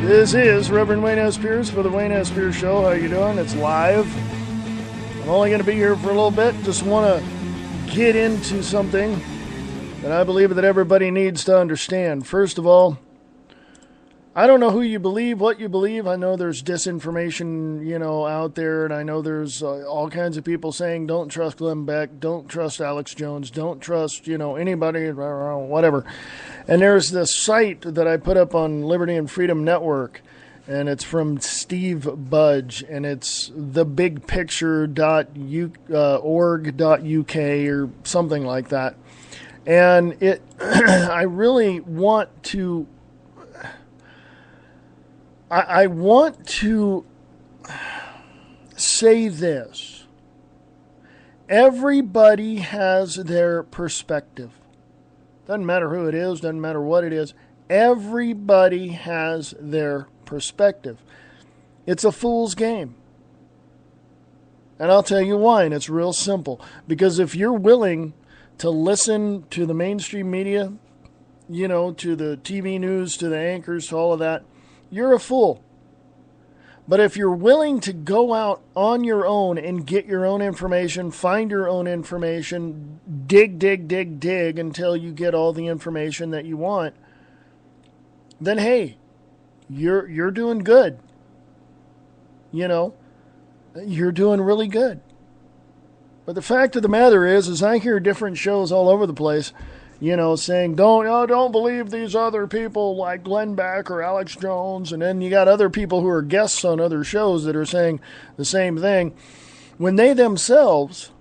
This is Reverend Wayne S. Pierce for the Wayne S. Pierce Show. How you doing? It's live. I'm only going to be here for a little bit. Just want to get into something that I believe that everybody needs to understand. First of all, I don't know who you believe, what you believe. I know there's disinformation, out there, and I know there's all kinds of people saying don't trust Glenn Beck, don't trust Alex Jones, don't trust, anybody, whatever. And there's this site that I put up on Liberty and Freedom Network, and it's from Steve Budge, and it's thebigpicture.org.uk or something like that. And it, I really want to, I want to say this. Everybody has their perspective. Doesn't matter who it is, doesn't matter what it is. Everybody has their perspective. It's a fool's game. And I'll tell you why, and it's real simple. Because if you're willing to listen to the mainstream media, to the TV news, to the anchors, to all of that, you're a fool. But if you're willing to go out on your own and get your own information, find your own information, dig until you get all the information that you want, then hey, you're doing good. You're doing really good. But the fact of the matter is I hear different shows all over the place, saying, don't believe these other people like Glenn Beck or Alex Jones. And then you got other people who are guests on other shows that are saying the same thing. When they themselves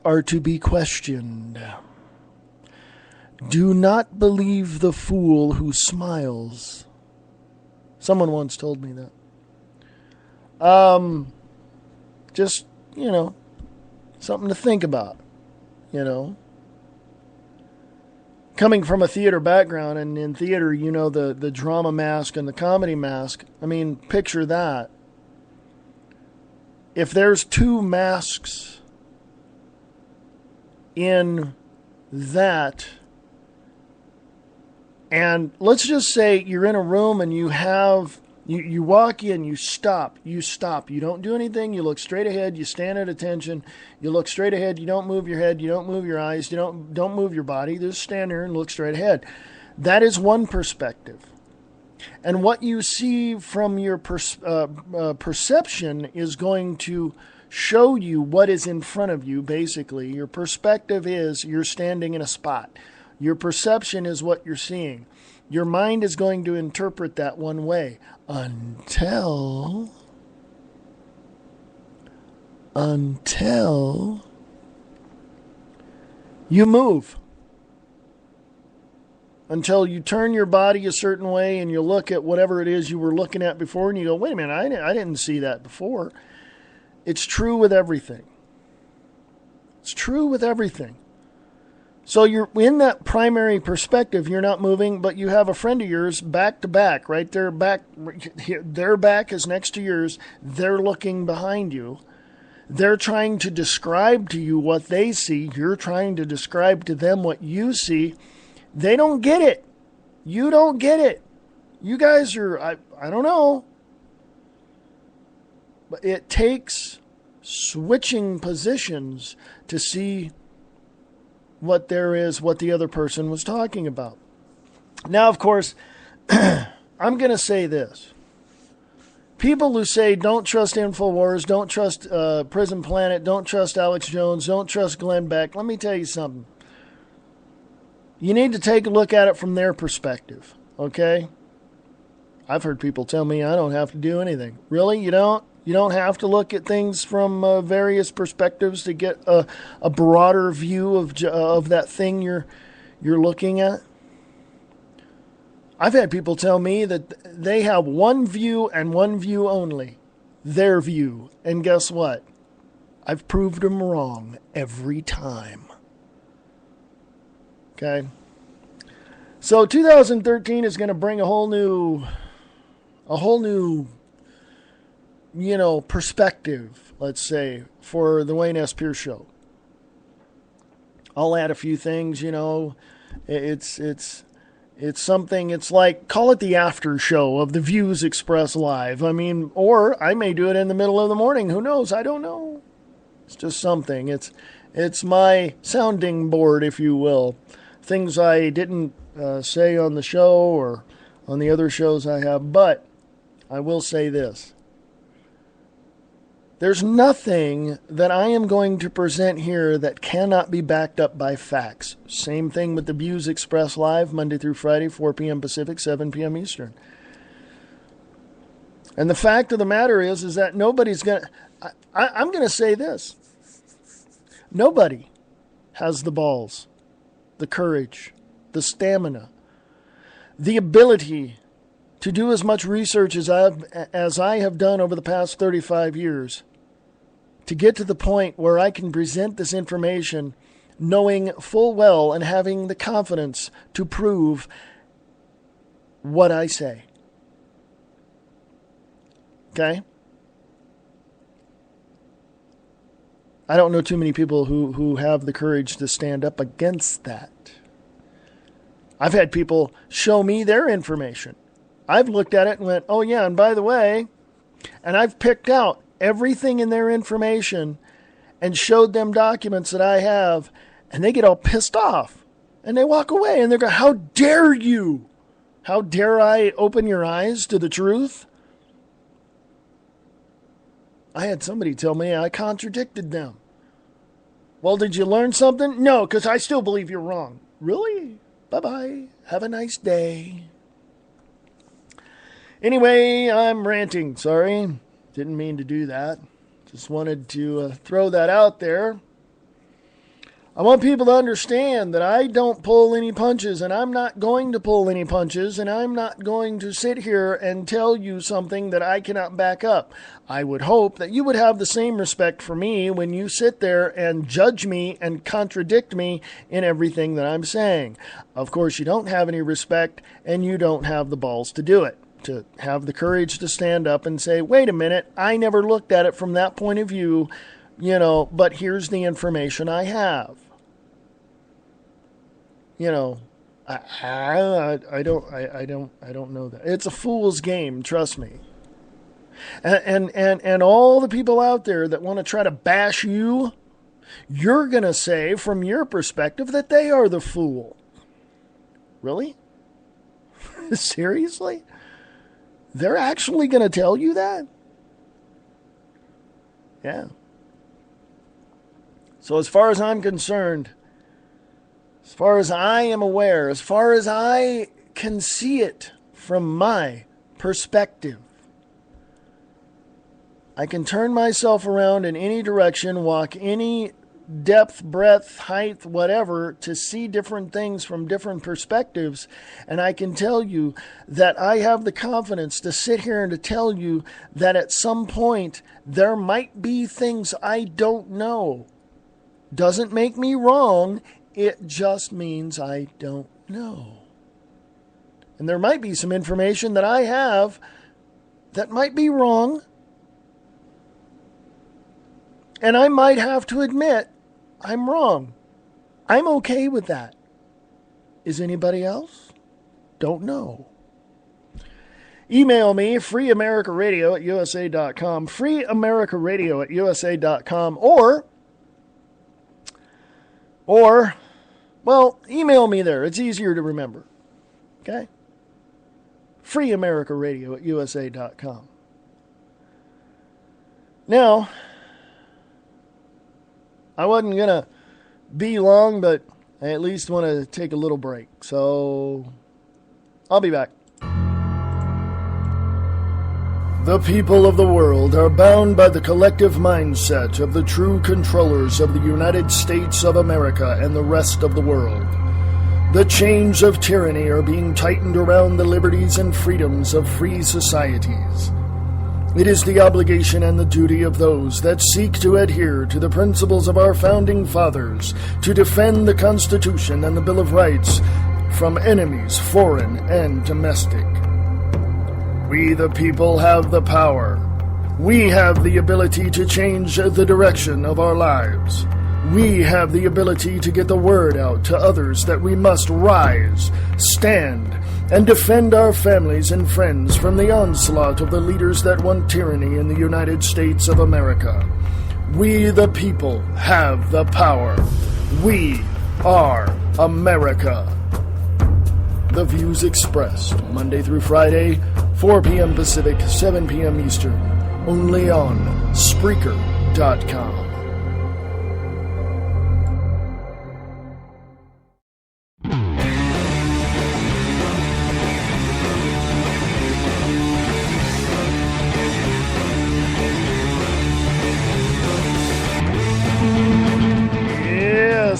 are to be questioned. Do not believe the fool who smiles. Someone once told me that. Just, something to think about, Coming from a theater background, and in theater, the drama mask and the comedy mask. I mean, picture that. If there's two masks in that, and let's just say you're in a room and you have... You walk in, you stop, you don't do anything, you look straight ahead, you stand at attention, you look straight ahead, you don't move your head, you don't move your eyes, you don't move your body, just stand there and look straight ahead. That is one perspective. And what you see from your perception is going to show you what is in front of you, basically. Your perspective is you're standing in a spot. Your perception is what you're seeing. Your mind is going to interpret that one way until you move. Until you turn your body a certain way and you look at whatever it is you were looking at before and you go, wait a minute, I didn't see that before. It's true with everything. It's true with everything. So you're in that primary perspective, you're not moving, but you have a friend of yours back to back, right there, their back is next to yours, they're looking behind you. They're trying to describe to you what they see, you're trying to describe to them what you see. They don't get it. You don't get it. You guys are, I don't know. But it takes switching positions to see what there is, what the other person was talking about. Now, of course, I'm going to say this. People who say don't trust InfoWars, don't trust Prison Planet, don't trust Alex Jones, don't trust Glenn Beck, let me tell you something. You need to take a look at it from their perspective, okay? I've heard people tell me I don't have to do anything. Really? You don't? You don't have to look at things from various perspectives to get a broader view of that thing you're looking at. I've had people tell me that they have one view and one view only, their view. And guess what? I've proved them wrong every time. Okay? So 2013 is going to bring a whole new perspective, let's say, for the Wayne S. Pierce Show. I'll add a few things, it's It's something, it's like, call it the after show of the Views Express Live. I mean, or I may do it in the middle of the morning. Who knows? I don't know. It's just something. It's my sounding board, if you will. Things I didn't say on the show or on the other shows I have. But I will say this. There's nothing that I am going to present here that cannot be backed up by facts. Same thing with the Views Express Live, Monday through Friday, 4 p.m. Pacific, 7 p.m. Eastern. And the fact of the matter is that nobody's going to... I'm going to say this. Nobody has the balls, the courage, the stamina, the ability to do as much research as I have done over the past 35 years to get to the point where I can present this information knowing full well and having the confidence to prove what I say. Okay? I don't know too many people who have the courage to stand up against that. I've had people show me their information. I've looked at it and went, oh yeah, and by the way, and I've picked out everything in their information and showed them documents that I have, and they get all pissed off. And they walk away and they go, how dare you? How dare I open your eyes to the truth? I had somebody tell me I contradicted them. Well, did you learn something? No, because I still believe you're wrong. Really? Bye-bye. Have a nice day. Anyway, I'm ranting. Sorry. Didn't mean to do that. Just wanted to throw that out there. I want people to understand that I don't pull any punches, and I'm not going to pull any punches, and I'm not going to sit here and tell you something that I cannot back up. I would hope that you would have the same respect for me when you sit there and judge me and contradict me in everything that I'm saying. Of course, you don't have any respect, and you don't have the balls to do it. To have the courage to stand up and say, wait a minute, I never looked at it from that point of view, but here's the information I have. I don't know that. It's a fool's game, trust me. And all the people out there that want to try to bash you, you're going to say from your perspective that they are the fool. Really? Seriously? They're actually going to tell you that? Yeah. So as far as I'm concerned, as far as I am aware, as far as I can see it from my perspective, I can turn myself around in any direction, walk any depth, breadth, height, whatever, to see different things from different perspectives. And I can tell you that I have the confidence to sit here and to tell you that at some point there might be things I don't know. Doesn't make me wrong. It just means I don't know. And there might be some information that I have that might be wrong. And I might have to admit I'm wrong. I'm okay with that. Is anybody else? Don't know. Email me, freeamericaradio@usa.com, freeamericaradio@usa.com, or, email me there. It's easier to remember. Okay? freeamericaradio@usa.com. Now, I wasn't going to be long, but I at least want to take a little break. So, I'll be back. The people of the world are bound by the collective mindset of the true controllers of the United States of America and the rest of the world. The chains of tyranny are being tightened around the liberties and freedoms of free societies. It is the obligation and the duty of those that seek to adhere to the principles of our founding fathers to defend the Constitution and the Bill of Rights from enemies, foreign and domestic. We, the people, have the power. We have the ability to change the direction of our lives. We have the ability to get the word out to others that we must rise, stand, and defend our families and friends from the onslaught of the leaders that want tyranny in the United States of America. We, the people, have the power. We are America. The views expressed, Monday through Friday, 4 p.m. Pacific, 7 p.m. Eastern, only on Spreaker.com.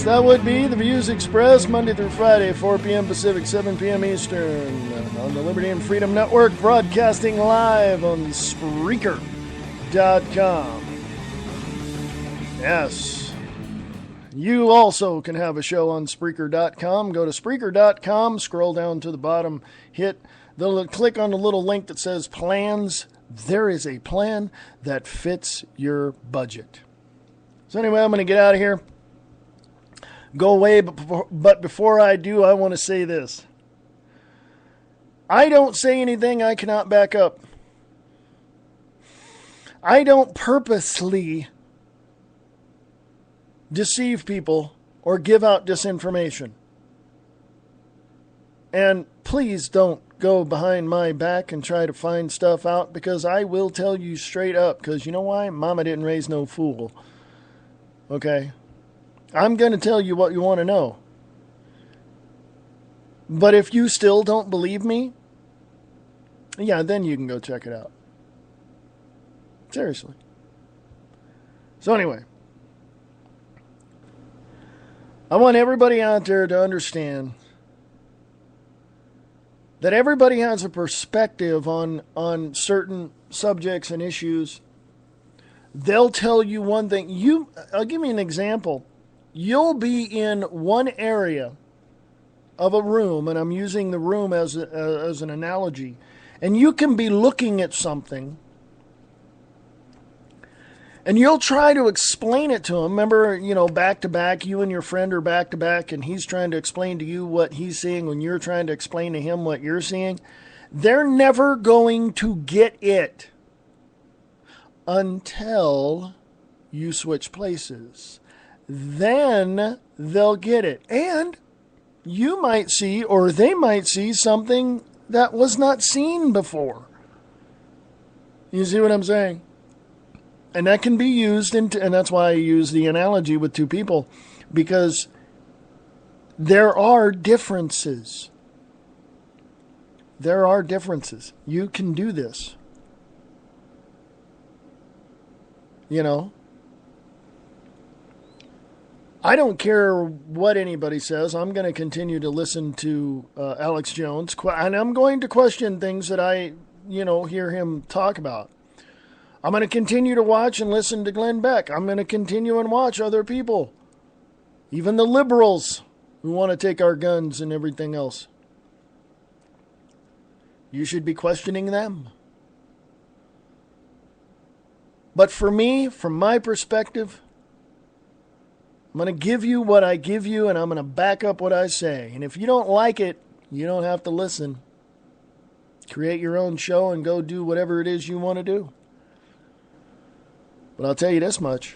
That would be the views expressed Monday through Friday, 4 p.m. Pacific, 7 p.m. Eastern, on the Liberty and Freedom Network, broadcasting live on Spreaker.com. Yes. You also can have a show on Spreaker.com. Go to Spreaker.com, scroll down to the bottom, click on the little link that says plans. There is a plan that fits your budget. So anyway, I'm going to get out of here. Go away, but before I do, I want to say this. I don't say anything I cannot back up. I don't purposely deceive people or give out disinformation. And please don't go behind my back and try to find stuff out, because I will tell you straight up, because you know why? Mama didn't raise no fool. Okay? I'm going to tell you what you want to know. But if you still don't believe me, yeah, then you can go check it out. Seriously. So anyway, I want everybody out there to understand that everybody has a perspective on certain subjects and issues. They'll tell you one thing. I'll give you an example. You'll be in one area of a room, and I'm using the room as an analogy, and you can be looking at something, and you'll try to explain it to him. Remember, back to back, you and your friend are back to back, and he's trying to explain to you what he's seeing when you're trying to explain to him what you're seeing. They're never going to get it until you switch places. Then they'll get it. And you might see, or they might see, something that was not seen before. You see what I'm saying? And that can be used, and that's why I use the analogy with two people, because there are differences. There are differences. You can do this. I don't care what anybody says. I'm going to continue to listen to Alex Jones, and I'm going to question things that I, hear him talk about. I'm going to continue to watch and listen to Glenn Beck. I'm going to continue and watch other people, even the liberals who want to take our guns and everything else. You should be questioning them. But for me, from my perspective, I'm going to give you what I give you, and I'm going to back up what I say. And if you don't like it, you don't have to listen. Create your own show and go do whatever it is you want to do. But I'll tell you this much.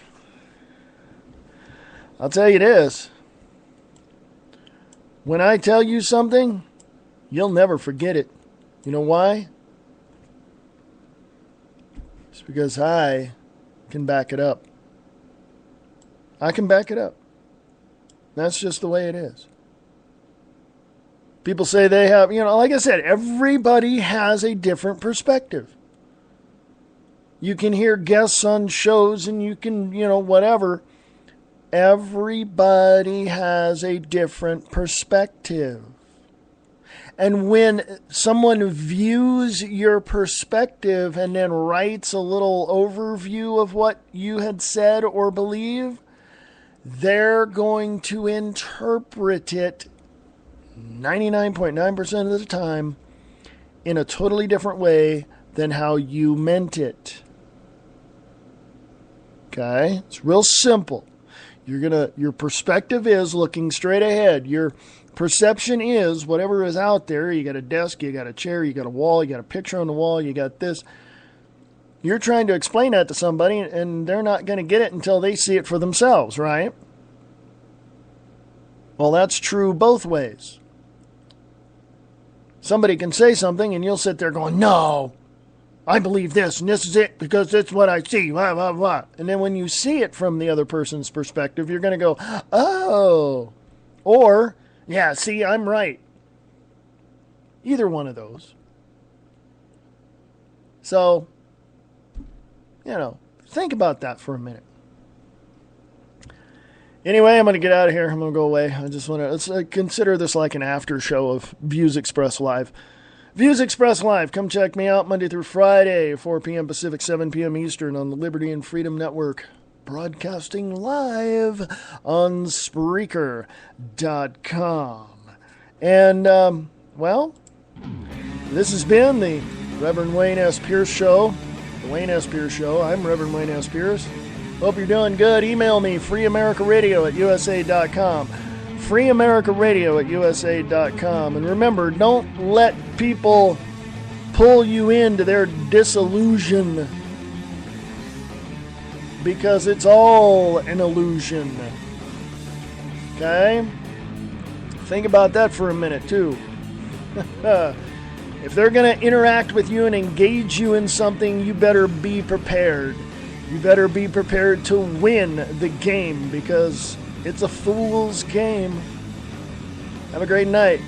I'll tell you this. When I tell you something, you'll never forget it. You know why? It's because I can back it up. I can back it up. That's just the way it is. People say they have, like I said, everybody has a different perspective. You can hear guests on shows and you can, whatever. Everybody has a different perspective. And when someone views your perspective and then writes a little overview of what you had said or believe, they're going to interpret it 99.9% of the time in a totally different way than how you meant it. Okay? It's real simple. Your perspective is looking straight ahead. Your perception is whatever is out there. You got a desk, you got a chair, you got a wall, you got a picture on the wall, you got this. You're trying to explain that to somebody, and they're not going to get it until they see it for themselves, right? Well, that's true both ways. Somebody can say something, and you'll sit there going, no, I believe this, and this is it, because it's what I see, blah, blah, blah. And then when you see it from the other person's perspective, you're going to go, oh. Or, yeah, see, I'm right. Either one of those. So, think about that for a minute. Anyway, I'm going to get out of here. I'm going to go away. I just want to, let's consider this like an after show of Views Express Live. Views Express Live. Come check me out Monday through Friday, 4 p.m. Pacific, 7 p.m. Eastern on the Liberty and Freedom Network. Broadcasting live on Spreaker.com. And, this has been the Reverend Wayne S. Pierce Show. The Wayne S. Pierce Show. I'm Reverend Wayne S. Pierce. Hope you're doing good. Email me, freeamericaradio@usa.com. freeamericaradio@usa.com. And remember, don't let people pull you into their disillusion, because it's all an illusion. Okay? Think about that for a minute, too. If they're going to interact with you and engage you in something, you better be prepared. You better be prepared to win the game, because it's a fool's game. Have a great night.